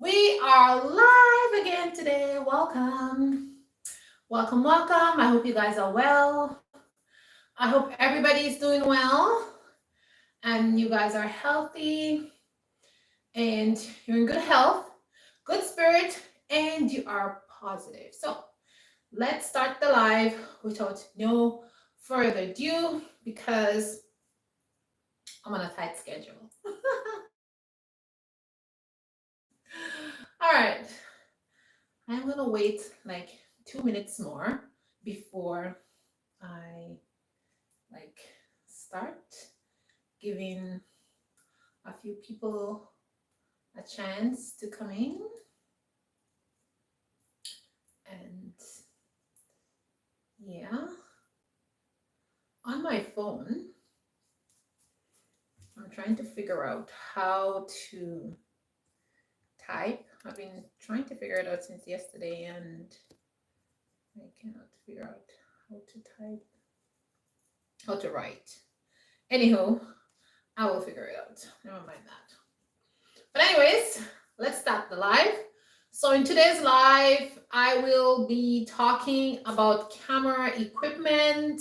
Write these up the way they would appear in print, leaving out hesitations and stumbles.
We are live again today. Welcome. Welcome, welcome. I hope you guys are well. I hope everybody is doing well and you guys are healthy and you're in good health, good spirit, and you are positive. So let's start the live without no further ado because I'm on a tight schedule. All right. I'm going to wait like 2 minutes more before I like start giving a few people a chance to come in. And yeah, on my phone, I'm trying to figure out how to type. I've been trying to figure it out since yesterday and I cannot figure out how to type, how to write. Anywho, I will figure it out. Never mind that. But anyways, let's start the live. So in today's live, I will be talking about camera equipment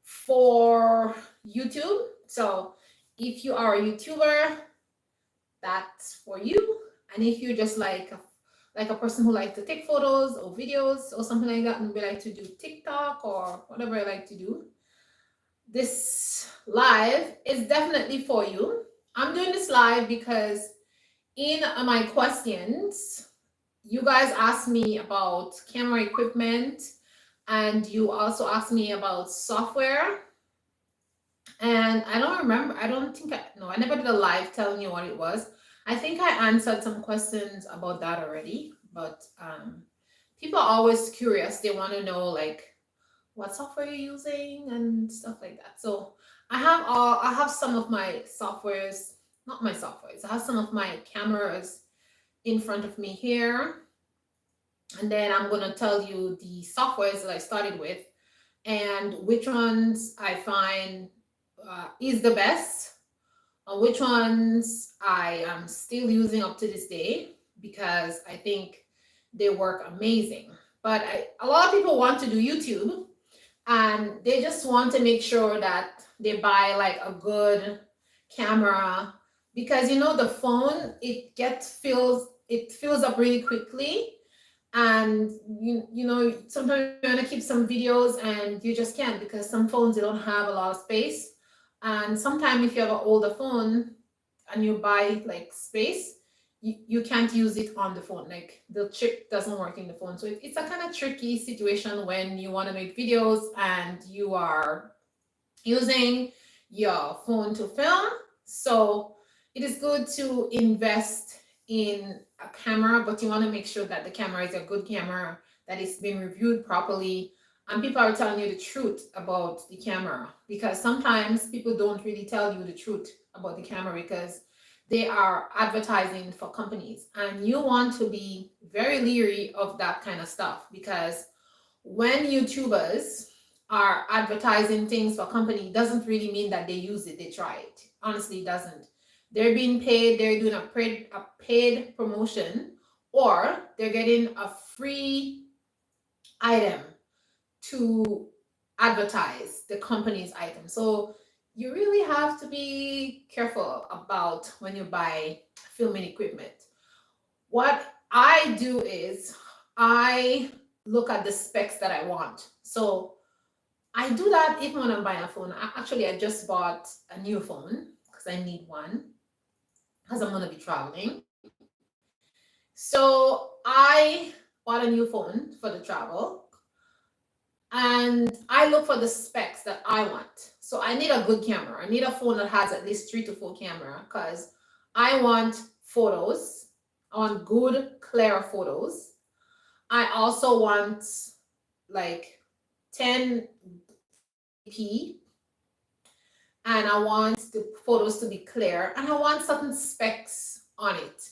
for YouTube. So if you are a YouTuber, that's for you. And if you're just like a person who likes to take photos or videos or something like that and we like to do TikTok or whatever I like to do, this live is definitely for you. I'm doing this live because in my questions, you guys asked me about camera equipment and you also asked me about software. And I don't remember, I never did a live telling you what it was. I think I answered some questions about that already, but people are always curious. They want to know like what software you're using and stuff like that. So I have some of my softwares, not my softwares. I have some of my cameras in front of me here. And then I'm going to tell you the softwares that I started with and which ones I find is the best, and which ones I am still using up to this day because I think they work amazing. But a lot of people want to do YouTube and they just want to make sure that they buy like a good camera because the phone it fills up really quickly and sometimes you want to keep some videos and you just can't because some phones they don't have a lot of space, and sometimes if you have an older phone and you buy like space, you can't use it on the phone, like the chip doesn't work in the phone. So it's a kind of tricky situation when you want to make videos and you are using your phone to film. So it is good to invest in a camera, but you want to make sure that the camera is a good camera, that it's been reviewed properly, and people are telling you the truth about the camera, because sometimes people don't really tell you the truth about the camera because they are advertising for companies, and you want to be very leery of that kind of stuff because when YouTubers are advertising things for company, doesn't really mean that they use it, they try it. Honestly, it doesn't. They're being paid, they're doing a paid promotion, or they're getting a free item to advertise the company's item. So you really have to be careful about when you buy filming equipment. What I do is I look at the specs that I want. So I do that even when I'm buying a phone. I just bought a new phone because I need one because I'm going to be traveling. So I bought a new phone for the travel and I look for the specs that I want. So I need a good camera. I need a phone that has at least 3 to 4 camera because I want photos. I want good, clear photos. I also want like 1080p, and I want the photos to be clear, and I want certain specs on it.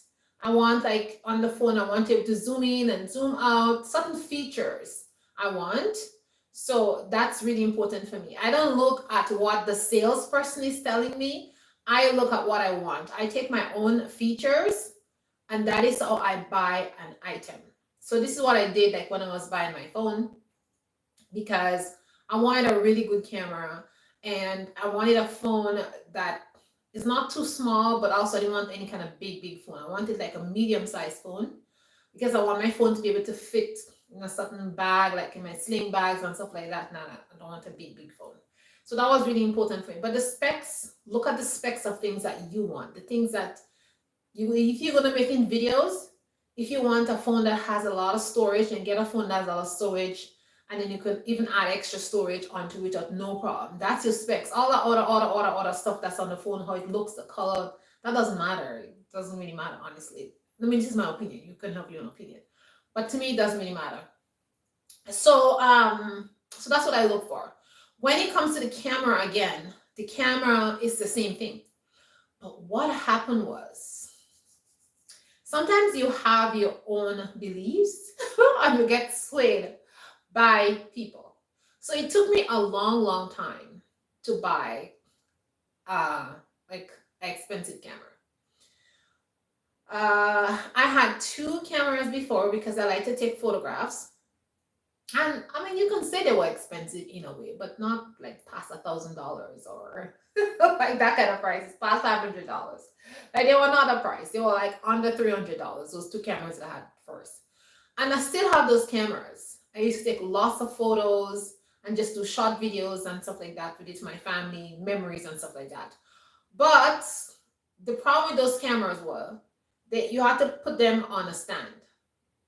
I want, like on the phone, I want it to zoom in and zoom out, certain features I want. So that's really important for me. I don't look at what the salesperson is telling me. I look at what I want. I take my own features And that is how I buy an item. So this is what I did like when I was buying my phone, because I wanted a really good camera and I wanted a phone that is not too small, but also I didn't want any kind of big phone. I wanted like a medium-sized phone because I want my phone to be able to fit in a certain bag, like in my sling bags and stuff like that. No, I don't want a big phone. So that was really important for me. But the specs, look at the specs of things that you want, the things that if you're gonna making videos, if you want a phone that has a lot of storage, then get a phone that has a lot of storage, and then you can even add extra storage onto it at no problem. That's your specs. All the other stuff that's on the phone, how it looks, the color, that doesn't matter. It doesn't really matter, honestly. I mean, this is my opinion. You can have your own opinion, but to me, it doesn't really matter. So that's what I look for. When it comes to the camera, again, the camera is the same thing. But what happened was, sometimes you have your own beliefs and you get swayed by people. So it took me a long time to buy like an expensive camera. I had two cameras before because I like to take photographs. And I mean, you can say they were expensive in a way, but not like past $1,000 or like that kind of price. It's past $500. Like they were not a price. They were like under $300. Those two cameras that I had first, and I still have those cameras. I used to take lots of photos and just do short videos and stuff like that with it to my family, memories and stuff like that. But the problem with those cameras were that you have to put them on a stand.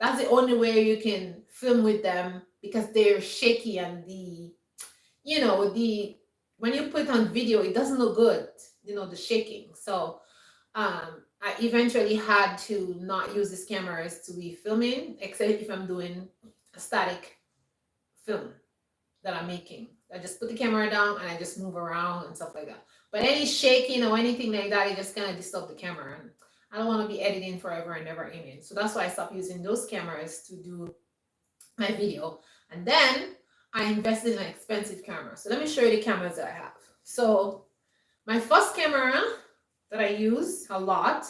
That's the only way you can film with them because they're shaky, and the when you put it on video, it doesn't look good, the shaking. So I eventually had to not use these cameras to be filming, except if I'm doing a static film that I'm making. I just put the camera down and I just move around and stuff like that. But any shaking or anything like that, it just kind of disturb the camera. And I don't want to be editing forever and never aiming. So that's why I stopped using those cameras to do my video. And then I invested in an expensive camera. So let me show you the cameras that I have. So my first camera that I use a lot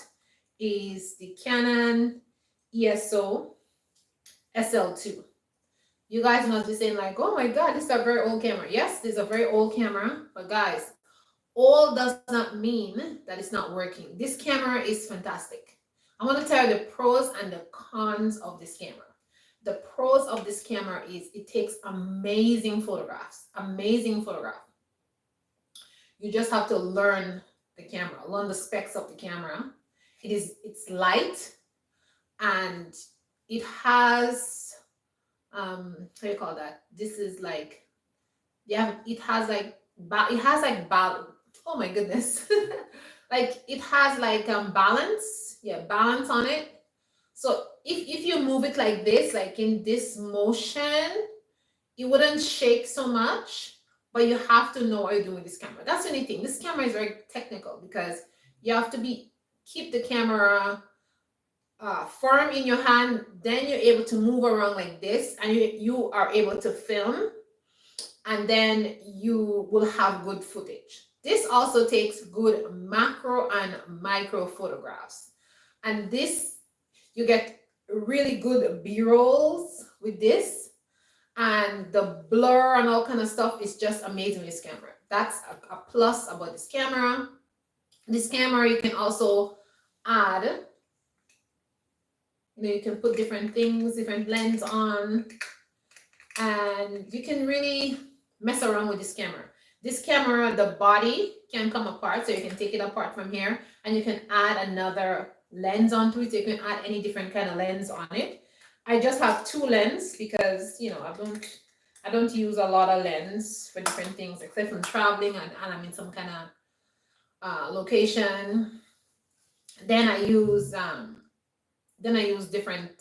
is the Canon ESO SL2. You guys must be saying like, oh my God, this is a very old camera. Yes, this is a very old camera, but guys, old does not mean that it's not working. This camera is fantastic. I want to tell you the pros and the cons of this camera. The pros of this camera is it takes amazing photographs, amazing photograph. You just have to learn the camera, learn the specs of the camera. It's light, and it has how do you call that? This is like, yeah, it has like oh my goodness. Like it has like balance, yeah, balance on it. So if you move it like this, like in this motion, it wouldn't shake so much, but you have to know what you're doing with this camera. That's the only thing. This camera is very technical because you have to keep the camera firm in your hand, then you're able to move around like this, and you are able to film, and then you will have good footage. This also takes good macro and micro photographs, and this, you get really good b-rolls with this, and the blur and all kind of stuff is just amazing with this camera. That's a plus about this camera. This camera, you can also add, you can put different things, different lens on, and you can really mess around with this camera. This camera, the body can come apart, so you can take it apart from here, and you can add another lens onto it. So you can add any different kind of lens on it. I just have two lenses because I don't use a lot of lens for different things except from traveling and I'm in some kind of location. Then I use different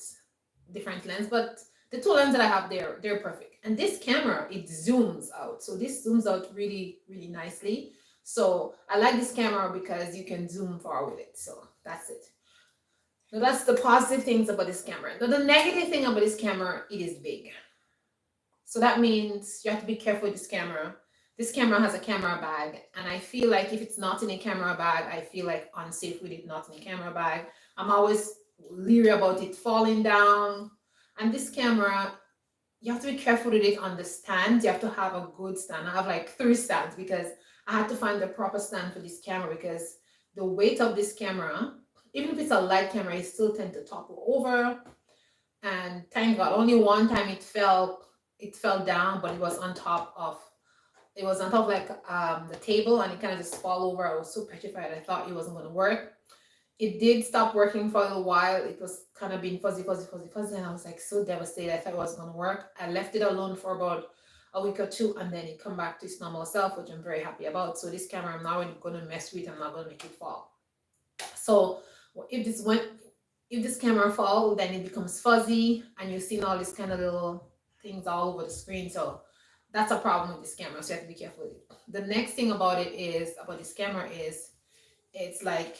lens, but the two lenses that I have there, they're perfect. And this camera, it zooms out. So this zooms out really, really nicely. So I like this camera because you can zoom far with it. So that's it. So that's the positive things about this camera. Now the negative thing about this camera, it is big. So that means you have to be careful with this camera. This camera has a camera bag, and I feel like if it's not in a camera bag, I feel like unsafe with it not in a camera bag. I'm always leery about it falling down. And this camera, you have to be careful with it on the stand. You have to have a good stand. I have like 3 stands because I had to find the proper stand for this camera, because the weight of this camera, even if it's a light camera, it still tend to topple over. And thank God, only one time it fell down, but it was on top of like the table, and it kind of just fall over. I was so petrified. I thought it wasn't going to work. It did stop working for a little while. It was kind of being fuzzy, and I was like so devastated. I thought it wasn't going to work. I left it alone for about a week or 2, and then it come back to its normal self, which I'm very happy about. So this camera, I'm not going to mess with. I'm not going to make it fall. So if this camera fall, then it becomes fuzzy, and you've seen all these kind of little things all over the screen. So that's a problem with this camera. So you have to be careful with it. The next thing about this camera is it's like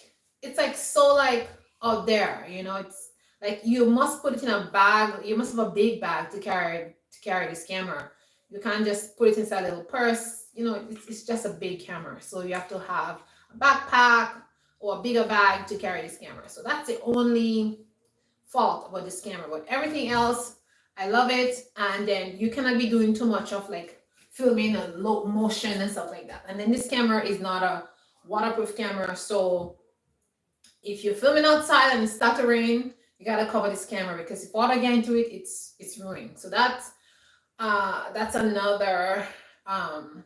so like out there, it's like you must put it in a bag. You must have a big bag to carry this camera. You can't just put it inside a little purse. It's just a big camera. So you have to have a backpack or a bigger bag to carry this camera. So that's the only fault about this camera. But everything else, I love it. And then you cannot be doing too much of like filming a low motion and stuff like that. And then this camera is not a waterproof camera. So if you're filming outside and it starts to rain, you gotta cover this camera, because if water get into it, it's ruined. So that's another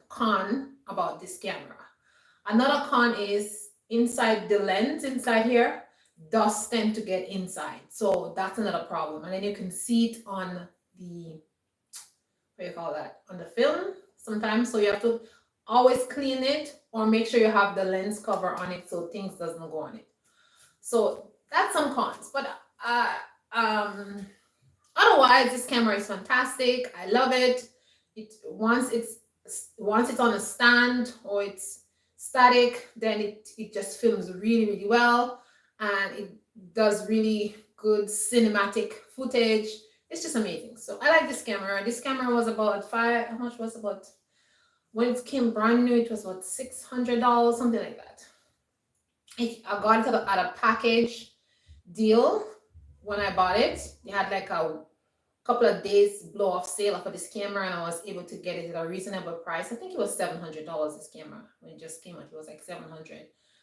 con about this camera. Another con is inside the lens, inside here, dust tend to get inside. So that's another problem. And then you can see it on the, what do you call that? On the film sometimes. So you have to always clean it, or make sure you have the lens cover on it so things doesn't go on it. So that's some cons. But otherwise, this camera is fantastic. I love it. Once it's on a stand or it's static, then it just films really, really well, and it does really good cinematic footage. It's just amazing. So I like this camera. This camera was about how much was about, when it came brand new, it was about $600, something like that. I got it at a package deal when I bought it. They had like a couple of days blow off sale for this camera, and I was able to get it at a reasonable price. I think it was $700. This camera, when it just came out, it was like $700,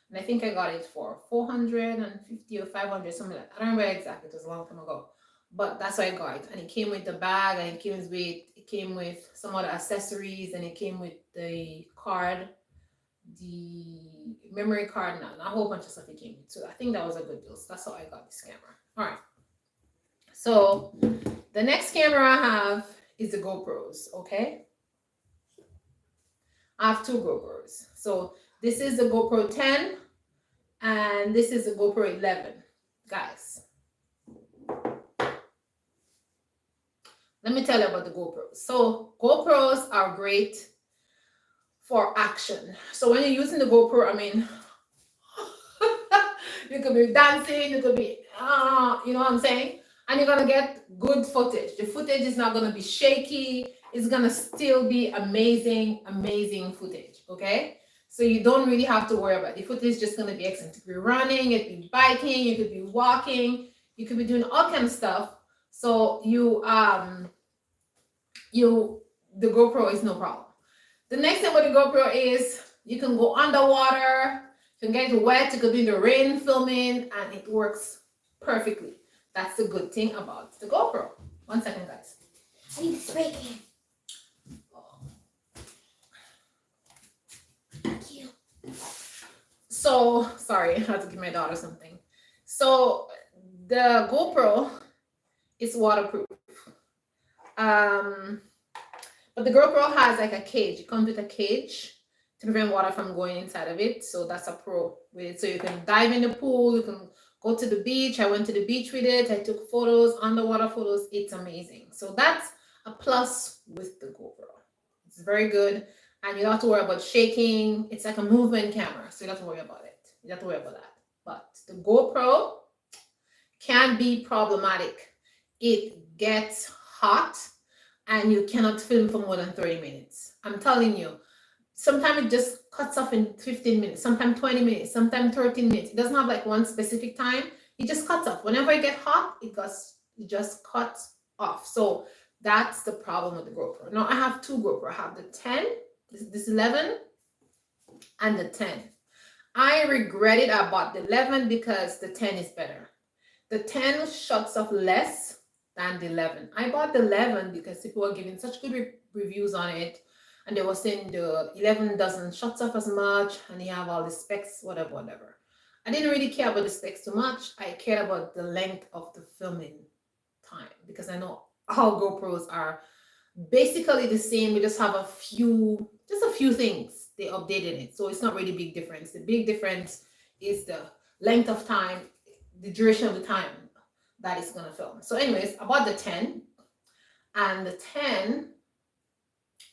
and I think I got it for $450 or $500, something like that. I don't remember exactly. It was a long time ago, but that's why I got it. And it came with the bag, and it came with some other accessories, and it came with the card, the memory card, and a whole bunch of stuff it came with. So I think that was a good deal. So that's how I got this camera. All right. So the next camera I have is the GoPros. Okay. I have 2 GoPros. So this is the GoPro 10 and this is the GoPro 11. Guys, let me tell you about the GoPros. So GoPros are great for action. So when you're using the GoPro, I mean, you could be dancing, you could be, you know what I'm saying? And you're gonna get good footage. The footage is not gonna be shaky. It's gonna still be amazing, amazing footage, okay? So you don't really have to worry about it. The footage is just gonna be excellent. You could be running, you could be biking, you could be walking, you could be doing all kinds of stuff. So the GoPro is no problem. The next thing with the GoPro is you can go underwater, you can get wet, you could be in the rain filming, and it works perfectly. That's the good thing about the GoPro. 1 second, guys. I need a spray can. Thank you. So, sorry, I had to give my daughter something. So, the GoPro is waterproof. But the GoPro has like a cage. It comes with a cage to prevent water from going inside of it. So that's a pro with it. So you can dive in the pool, you can go to the beach. I went to the beach with it. I took photos, underwater photos. It's amazing. So that's a plus with the GoPro. It's very good. And you don't have to worry about shaking. It's like a movement camera. So you don't have to worry about it. You don't have to worry about that. But the GoPro can be problematic. It gets hot and you cannot film for more than 30 minutes. I'm telling you. Sometimes it just cuts off in 15 minutes, sometimes 20 minutes, sometimes 13 minutes. It doesn't have like one specific time. it just cuts off. Whenever it gets hot, it just cuts off. So that's the problem with the GoPro. Now I have two GoPro. I have the 10, this 11, and the 10. I regretted I bought the 11 because the 10 is better. The 10 shuts off less than the 11. I bought the 11 because people were giving such good reviews on it, and they were saying the 11 doesn't shut off as much, and you have all the specs, whatever. I didn't really care about the specs too much. I cared about the length of the filming time because I know all GoPros are basically the same. We just have a few things they updated it, so it's not really big difference. The big difference is the length of time, the duration of the time that it's gonna film. So anyways, I bought the 10, and the 10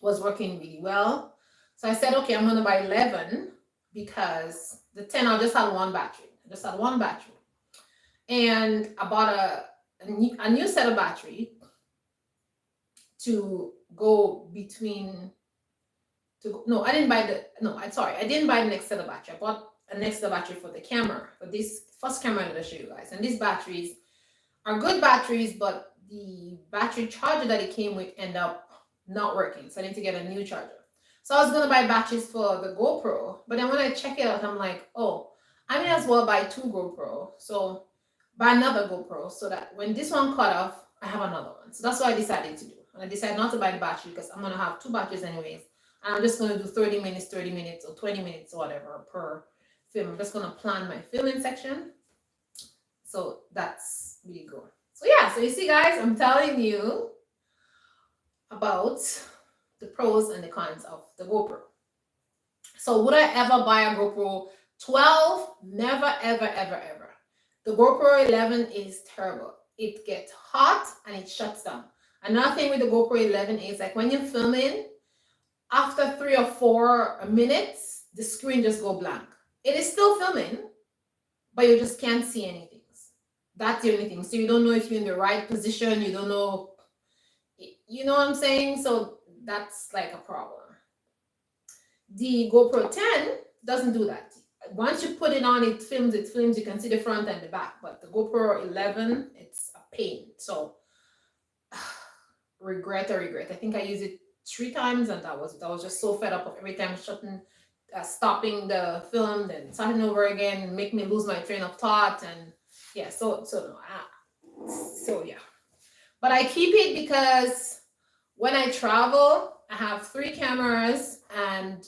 was working really well. So I said, okay, I'm gonna buy 11 because the 10 I just had one battery. And I bought a new set of battery to go between. I didn't buy the next set of battery. I bought a next set of battery for the camera, for this first camera that I show you guys. And these batteries are good batteries, but the battery charger that it came with ended up not working. So I need to get a new charger. So I was gonna buy batteries for the GoPro, but then when I check it out, I'm like, oh, I may as well buy two GoPro. So buy another GoPro so that when this one cut off, I have another one. So that's what I decided to do. And I decided not to buy the battery because I'm gonna have two batteries anyways. And I'm just gonna do 30 minutes, or 20 minutes, or whatever per film. I'm just gonna plan my filming section. So that's really good. So yeah, so you see guys, I'm telling you about the pros and the cons of the GoPro. So would I ever buy a GoPro 12? Never, ever. The GoPro 11 is terrible. It gets hot and it shuts down. Another thing with the GoPro 11 is like when you're filming, after 3 or 4 minutes, the screen just go blank. It is still filming, but you just can't see anything. That's the only thing. So you don't know if you're in the right position. You don't know, you know what I'm saying? So that's like a problem. The GoPro 10 doesn't do that. Once you put it on, it films. You can see the front and the back. But the GoPro 11, it's a pain. So regret. I think I used it 3 times, and that was it. I was just so fed up of every time stopping the film, then starting over again, make me lose my train of thought, and yeah. So yeah. But I keep it because when I travel, I have 3 cameras and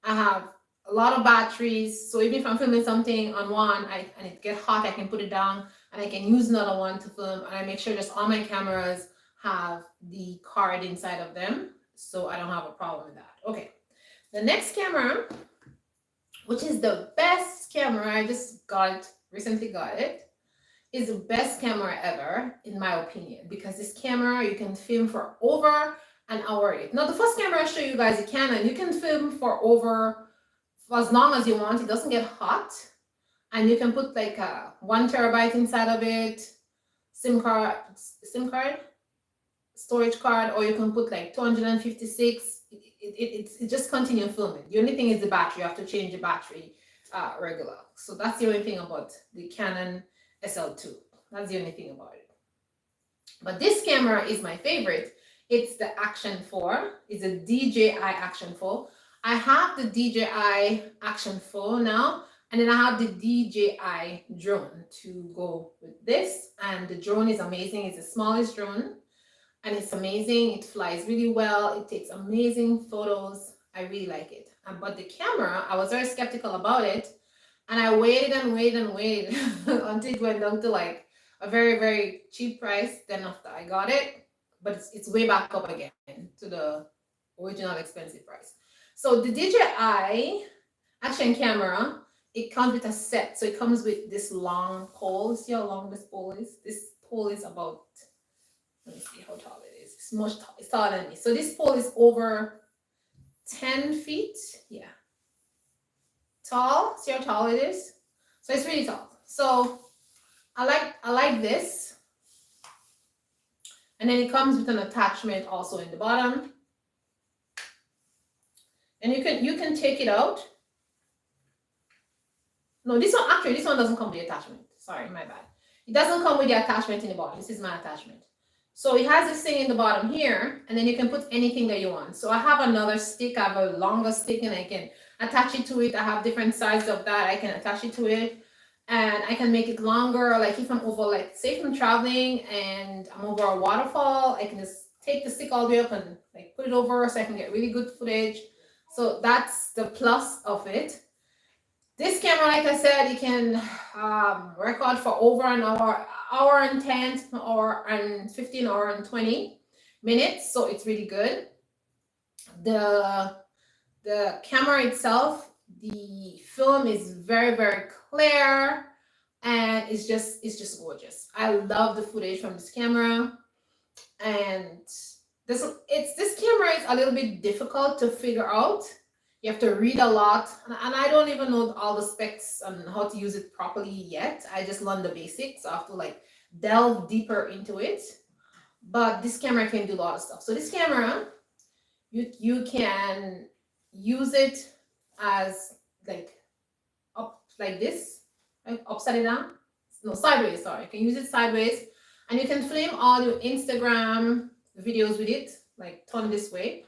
I have a lot of batteries. So even if I'm filming something on one, and it gets hot, I can put it down and I can use another one to film. And I make sure just all my cameras have the card inside of them, so I don't have a problem with that. Okay, the next camera, which is the best camera, I just recently got it, is the best camera ever in my opinion, because this camera you can film for over an hour. Now the first camera I show you guys, the Canon, you can film for as long as you want. It doesn't get hot, and you can put like a 1 terabyte inside of it, SIM card, storage card, or you can put like 256. It just continue filming. The only thing is the battery. You have to change the battery regular. So that's the only thing about the Canon SL2. That's the only thing about it. But this camera is my favorite. It's the Action 4. It's a DJI Action 4. I have the DJI Action 4 now, and then I have the DJI drone to go with this. And the drone is amazing. It's the smallest drone, and it's amazing. It flies really well. It takes amazing photos. I really like it. But the camera, I was very skeptical about it, and I waited and waited until it went down to like a very, very cheap price. Then after I got it, but it's way back up again to the original expensive price. So the DJI Action camera, it comes with a set. So it comes with this long pole. See how long this pole is? This pole is about, let me see how tall it is. It's taller than me. So this pole is over 10 feet. Yeah. Tall. See how tall it is? So it's really tall. So I like this. And then it comes with an attachment also in the bottom. And you can take it out. No, this one doesn't come with the attachment. Sorry, my bad. It doesn't come with the attachment in the bottom. This is my attachment. So it has this thing in the bottom here, and then you can put anything that you want. So I have another stick. I have a longer stick, and I can attach it to it. I have different sizes of that. I can attach it to it, and I can make it longer. Like if I'm over, like say if I'm traveling and I'm over a waterfall, I can just take the stick all the way up and like put it over so I can get really good footage. So that's the plus of it. This camera, like I said, you can record for over an hour and 10, or and 15, or and 20 minutes. So it's really good. The camera itself, the film is very, very clear, and it's just gorgeous. I love the footage from this camera. And this camera is a little bit difficult to figure out. You have to read a lot, and I don't even know all the specs on how to use it properly yet. I just learned the basics, so I have to like delve deeper into it. But this camera can do a lot of stuff. So this camera, you can use it as like up like this, like upside down. No, sideways. Sorry, you can use it sideways, and you can film all your Instagram videos with it, like turn this way.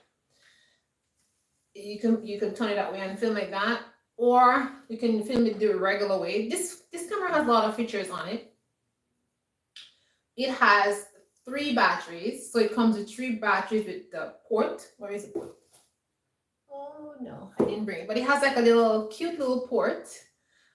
You can turn it that way and film like that, or you can film it the regular way. This camera has a lot of features on it. It has 3 batteries, so it comes with 3 batteries with the port. Where is the port? Oh no, I didn't bring it, but it has like a little cute little port,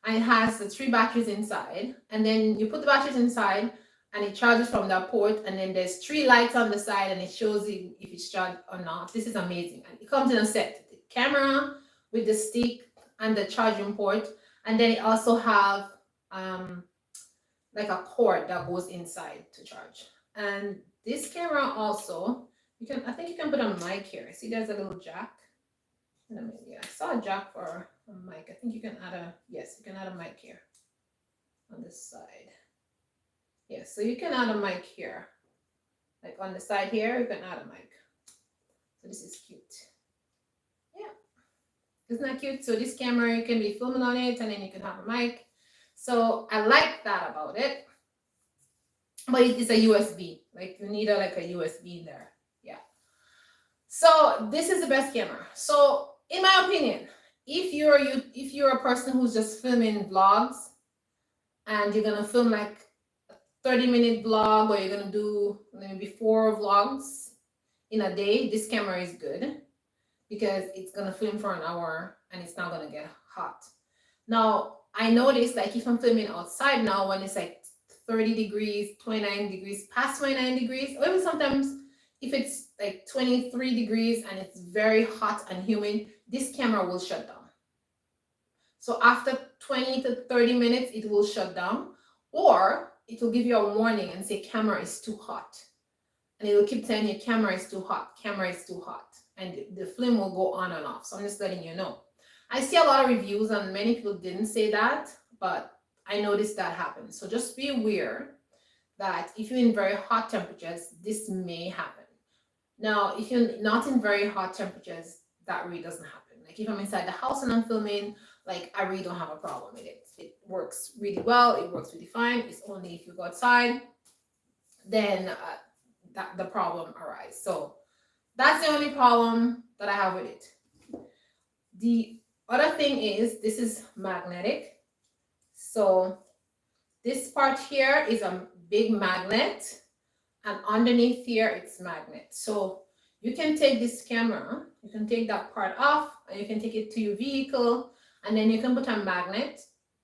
and it has the 3 batteries inside. And then you put the batteries inside, and it charges from that port, and then there's 3 lights on the side, and it shows you if it's charged or not. This is amazing, and it comes in a set: the camera with the stick and the charging port, and then it also have like a cord that goes inside to charge. And this camera also, I think you can put a mic here. See, there's a little jack. I saw a jack for a mic. I think you can add you can add a mic here on this side. Yes, so you can add a mic here. Like on the side here, you can add a mic. So this is cute. Yeah. Isn't that cute? So this camera, you can be filming on it, and then you can have a mic. So I like that about it. But it is a USB. Like you need like a USB in there. Yeah. So this is the best camera. So in my opinion, if you're a person who's just filming vlogs, and you're gonna film like 30-minute vlog, or you're gonna do maybe 4 vlogs in a day, this camera is good because it's gonna film for an hour and it's not gonna get hot. Now I noticed, like if I'm filming outside now, when it's like 30 degrees, 29 degrees, past 29 degrees, or even sometimes if it's like 23 degrees and it's very hot and humid, this camera will shut down. So after 20 to 30 minutes, it will shut down, or it will give you a warning and say camera is too hot. And it will keep telling you camera is too hot, camera is too hot. And the film will go on and off. So I'm just letting you know. I see a lot of reviews and many people didn't say that, but I noticed that happens. So just be aware that if you're in very hot temperatures, this may happen. Now, if you're not in very hot temperatures, that really doesn't happen. Like if I'm inside the house and I'm filming, like I really don't have a problem with it. It works really well. It works really fine. It's only if you go outside, then that the problem arises. So that's the only problem that I have with it. The other thing is this is magnetic. So this part here is a big magnet, and underneath here it's magnet. So you can take this camera, you can take that part off, and you can take it to your vehicle, and then you can put a magnet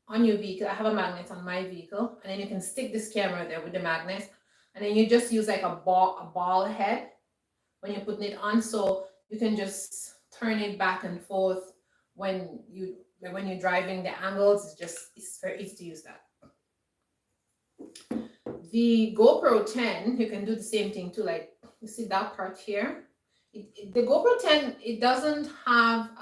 on your vehicle. I have a magnet on my vehicle, and then you can stick this camera there with the magnet, and then you just use like a ball head when you're putting it on, so you can just turn it back and forth when you're driving. The angles, it's very easy to use that. The GoPro 10, you can do the same thing too. Like you see that part here, the GoPro 10, it doesn't have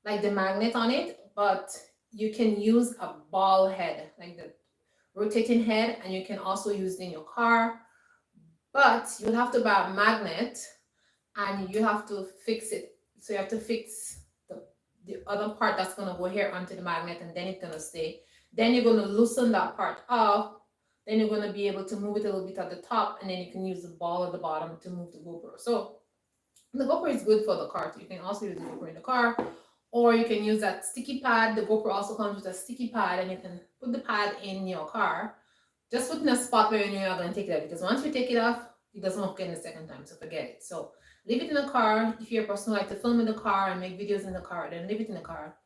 like the magnet on it, but you can use a ball head, like the rotating head, and you can also use it in your car. But you'll have to buy a magnet, and you have to fix it. So you have to fix the other part that's gonna go here onto the magnet, and then it's gonna stay. Then you're going to loosen that part off. Then you're going to be able to move it a little bit at the top, and then you can use the ball at the bottom to move the GoPro. So the GoPro is good for the car too. You can also use the GoPro in the car, or you can use that sticky pad. The GoPro also comes with a sticky pad, and you can put the pad in your car. Just put in a spot where you know you're going to take it out, because once you take it off, it doesn't work again the second time, so forget it. So leave it in the car. If you're a person who likes to film in the car and make videos in the car, then leave it in the car,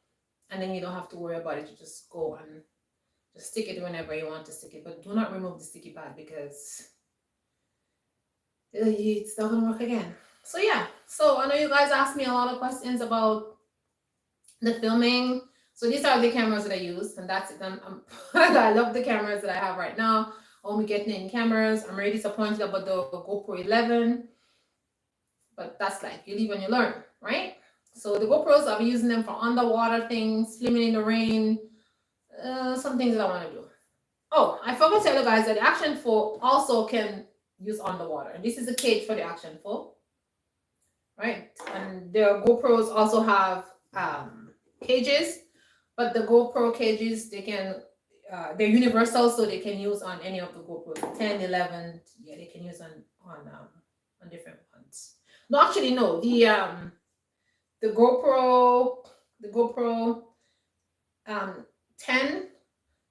and then you don't have to worry about it. You just go and just stick it whenever you want to stick it, but do not remove the sticky pad because it's not gonna work again. So yeah, so I know you guys asked me a lot of questions about the filming. So these are the cameras that I use, and that's it. I love the cameras that I have right now. I won't be getting any cameras. I'm really disappointed about the GoPro 11, but that's life. You live and you learn, right? So the GoPros, I'll be using them for underwater things, swimming in the rain, some things that I want to do. Oh, I forgot to tell you guys that the action phone also can use underwater. And this is a cage for the action phone, right? And the GoPros also have cages, but the GoPro cages, they can they're universal, so they can use on any of the GoPros. 10, 11, yeah, they can use on different ones. No, actually, no. The GoPro 10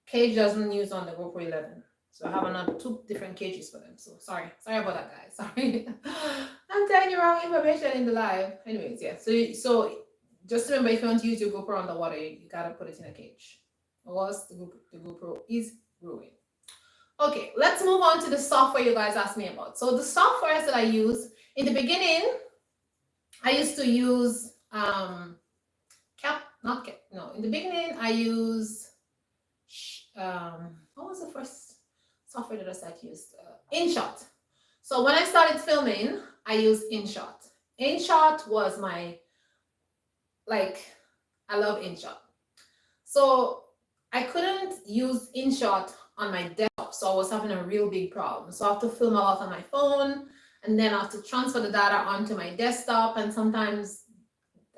cage doesn't use on the GoPro 11. So I have another 2 different cages for them. So sorry about that, guys. Sorry, I'm telling you wrong information in the live. Anyways, yeah. So just remember, if you want to use your GoPro on the water, you gotta put it in a cage, or else the GoPro is ruined. Okay, let's move on to the software you guys asked me about. So the softwares that I use in the beginning, I used to use in the beginning I use what was the first software that I started to use? InShot. So when I started filming, I used InShot. InShot was my, I love InShot. So I couldn't use InShot on my desktop, so I was having a real big problem. So I have to film a lot on my phone, and then I have to transfer the data onto my desktop, and sometimes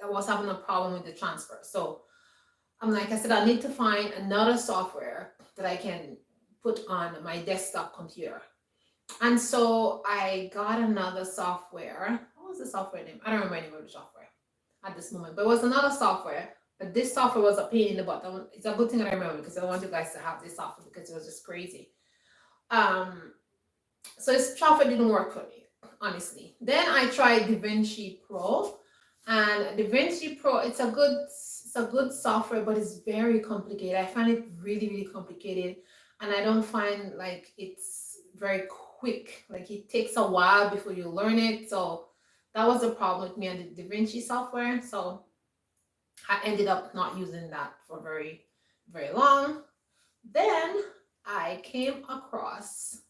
I was having a problem with the transfer. So I'm like, I said, I need to find another software that I can put on my desktop computer. And so I got another software. What was the software name? I don't remember any of the software at this moment, but it was another software. But this software was a pain in the butt. It's a good thing that I remember, because I want you guys to have this software, because it was just crazy. So this software didn't work for me, honestly. Then I tried DaVinci Pro, and DaVinci Pro, it's a good software, but it's very complicated. I find it really, really complicated, and I don't find like it's very quick. Like it takes a while before you learn it. So that was a problem with me on the DaVinci software. So I ended up not using that for very, very long. Then I came across,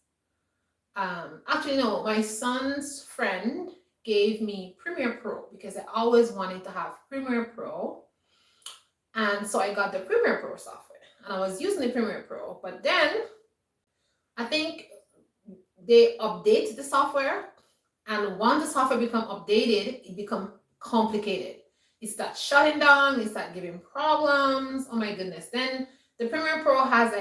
actually no, my son's friend gave me Premiere Pro, because I always wanted to have Premiere Pro. And so I got the Premiere Pro software, and I was using the Premiere Pro, but then I think they update the software, and once the software become updated, it become complicated. It starts shutting down, it starts giving problems. Oh my goodness. Then the Premiere Pro has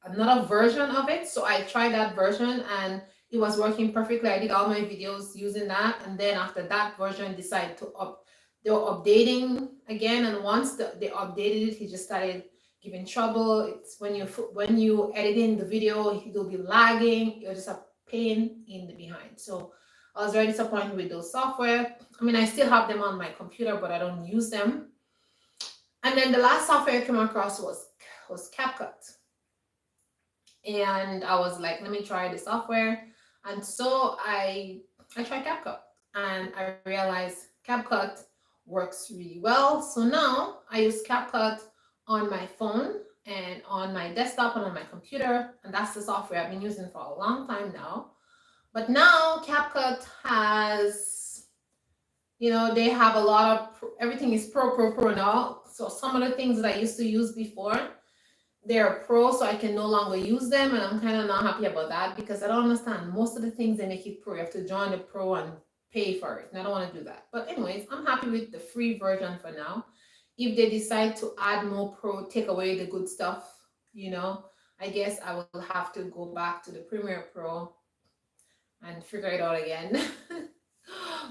another version of it. So I tried that version, and it was working perfectly. I did all my videos using that, and then after that version decided to they were updating again, and once they updated it, he just started giving trouble. It's when you editing the video, it'll be lagging. You're just a pain in the behind. So I was very disappointed with those software. I mean, I still have them on my computer, but I don't use them. And then the last software I came across was CapCut. And I was like, let me try the software. And so I tried CapCut, and I realized CapCut works really well. So now I use CapCut on my phone and on my desktop and on my computer, and that's the software I've been using for a long time now. But now CapCut has, they have a lot of, everything is pro now. So some of the things that I used to use before, they're pro, so I can no longer use them, and I'm kind of not happy about that, because I don't understand. Most of the things they make it pro. You have to join the pro and pay for it, and I don't want to do that. But anyways, I'm happy with the free version for now. if they decide to add more pro, take away the good stuff, I guess I will have to go back to the Premiere Pro and figure it out again.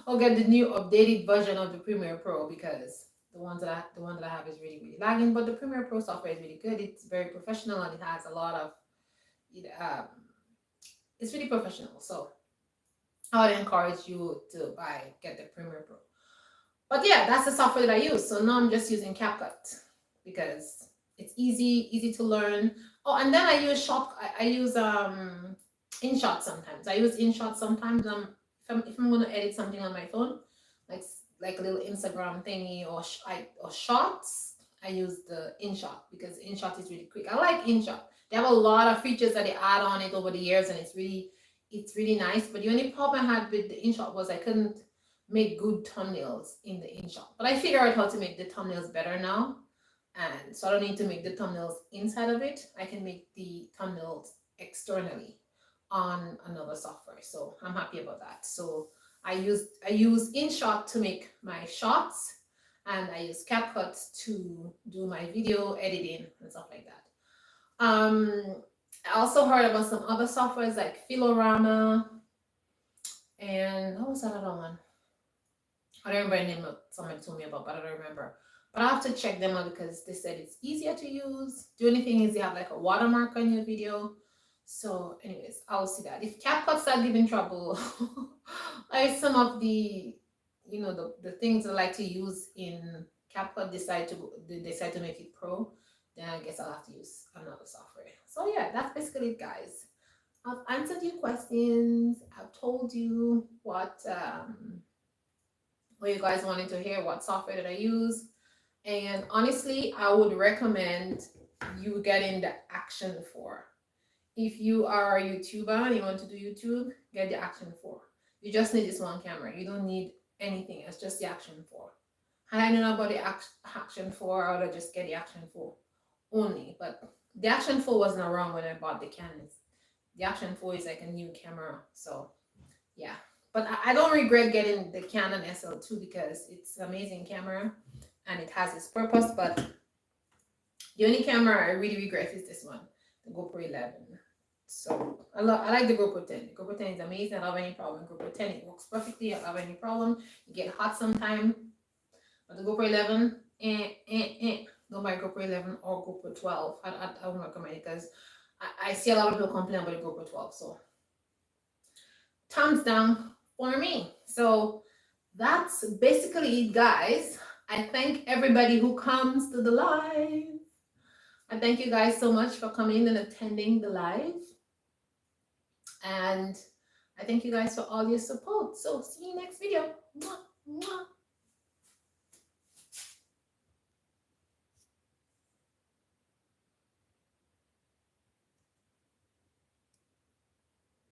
Or get the new updated version of the Premiere Pro, because the one that I have is really, really lagging. But the Premiere Pro software is really good. It's very professional and it has a lot of it's really professional. So I would encourage you to get the Premiere Pro. But yeah, that's the software that I use. So now I'm just using CapCut because it's easy to learn. Oh, and then I use I use InShot sometimes. I use InShot sometimes. If I'm gonna edit something on my phone, like a little Instagram thingy or shots, I use the InShot because InShot is really quick. I like InShot. They have a lot of features that they add on it over the years, and it's really nice. But the only problem I had with the InShot was I couldn't make good thumbnails in the InShot. But I figured out how to make the thumbnails better now. And so I don't need to make the thumbnails inside of it. I can make the thumbnails externally on another software. So I'm happy about that. So I use InShot to make my shots, and I use CapCut to do my video editing and stuff like that. I also heard about some other softwares like Philorama, and what was that other one? I don't remember the name of somebody told me about, but I don't remember. But I have to check them out because they said it's easier to use. The only thing is they have like a watermark on your video. So anyways, I'll see that. If CapCut start giving trouble, like some of the, the things I like to use in CapCut decide to make it pro, then I guess I'll have to use another software. So yeah, that's basically it, guys. I've answered your questions. I've told you what you guys wanted to hear, what software that I use. And honestly, I would recommend you getting the Action 4. If you are a YouTuber and you want to do YouTube, get the Action 4. You just need this one camera. You don't need anything else, just the Action 4. Had I known about the Action 4, I would have just get the Action 4 only. But the Action 4 wasn't around when I bought the Canons. The Action 4 is like a new camera. So yeah. But I don't regret getting the Canon SL2 because it's an amazing camera and it has its purpose. But the only camera I really regret is this one, the GoPro 11. So I like the GoPro 10. The GoPro 10 is amazing. I don't have any problem. GoPro 10, it works perfectly. I don't have any problem. You get hot sometime. But the GoPro 11, don't buy GoPro 11 or GoPro 12. I won't recommend it because I see a lot of people complain about the GoPro 12. So thumbs down for me. So that's basically it, guys. I thank everybody who comes to the live. I thank you guys so much for coming and attending the live. And I thank you guys for all your support. So see you next video. Mwah.